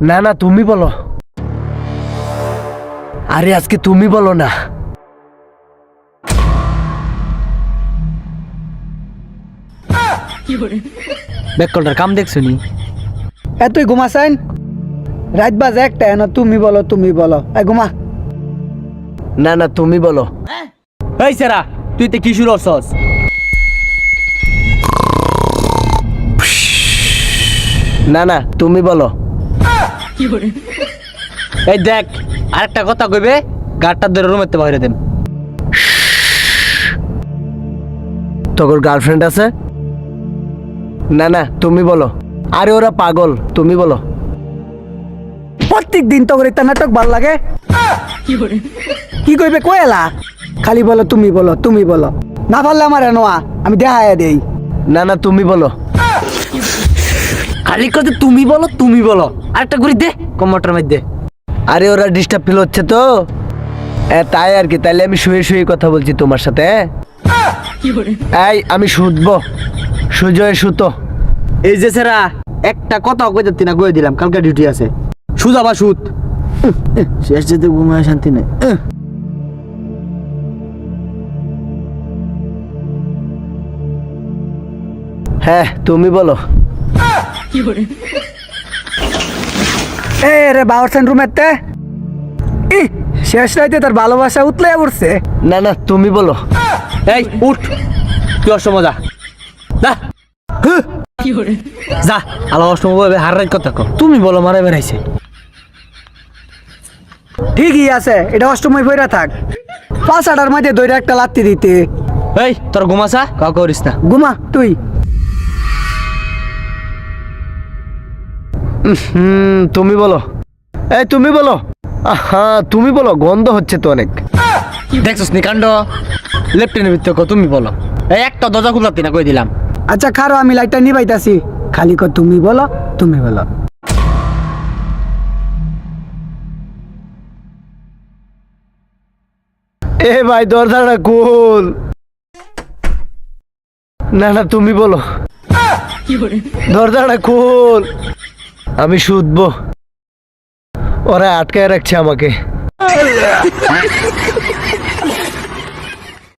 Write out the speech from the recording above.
না না তুমি বলো। আরে আজকে তুমি বলো না। ব্যাককলটার কাম দেখছো নি? তুই ঘুমাসাইন, রাত বাজে একটা, না তুমি বলো তুমি বলো, ঘুমা। না না তুমি বলো। এই সেরা, তুই তো কি শুরু করছস? না না তুমি বলো। এই দেখ, আরেকটা কথা কইবে গাড়টা ধরে রুমেতে বাইরে দেন। তোর গার্লফ্রেন্ড আছে? না না তুমি বলো। আরে ওরা পাগল, তুমি বলো। প্রত্যেক দিন তো একটা নাটক ভাল লাগে। কি কইবে কয়েলা, খালি বলো তুমি বলো তুমি বলো। না পারলে আমার এনোয়া আমি দেখাইয়া দেই। না না তুমি বলো। খালি কথা তুমি বলো তুমি বলো। আরেকটা ঘুরি দে কম্পিউটার মধ্যে। আরে ওরা ডিস্টার্ব ফিল হচ্ছে তো, তাই আর কি। তাইলে আমি শুয়ে শুয়ে কথা বলছি তোমার সাথে। এই আমি শুতবো, সুজয় সুতো। এই যে সেরা, একটা কথা কই যাচ্ছি না, কই দিলাম কালকে ডিউটি আছে। সুজা বা সুত শেষ যেতে ঘুমায় শান্তি নেই। হ্যাঁ তুমি বলো। এ রে বাউরসেন রুমেতে শেষ রাইতে তার ভালোবাসা উতলে পড়ছে। না না তুমি বলো। এই উঠ, তুই অসময় যা যা। আলো অসময় হার রাত কথা কো, তুমি বলো মারা বেড়াইছে। ঠিকই আছে, এটা অষ্টময় বইরা থাক। 5-8টার মধ্যে দইরা একটা লাত্তি দিতে। এই তোর ঘুমাসা কাউ করিস না। ঘুমা তুই। তুমি বলো। এই তুমি বলো। হ্যাঁ তুমি বলো, গন্ধ হচ্ছে তো অনেক। দেখছিস নি কাণ্ড? লেফটেন্যান্ট ভিতর কো তুমি বলো। এই একটা দরজা খুলতে না কই দিলাম। আচ্ছা খারো, আমি লাইটটা নিবাইতাছি। খালি কো তুমি বলো তুমি বলো। এ ভাই দরজাটা খোল। না না তুমি বলো। দরজাটা খোল, আমি শুধবো। ওরা আটকায় রাখছে আমাকে।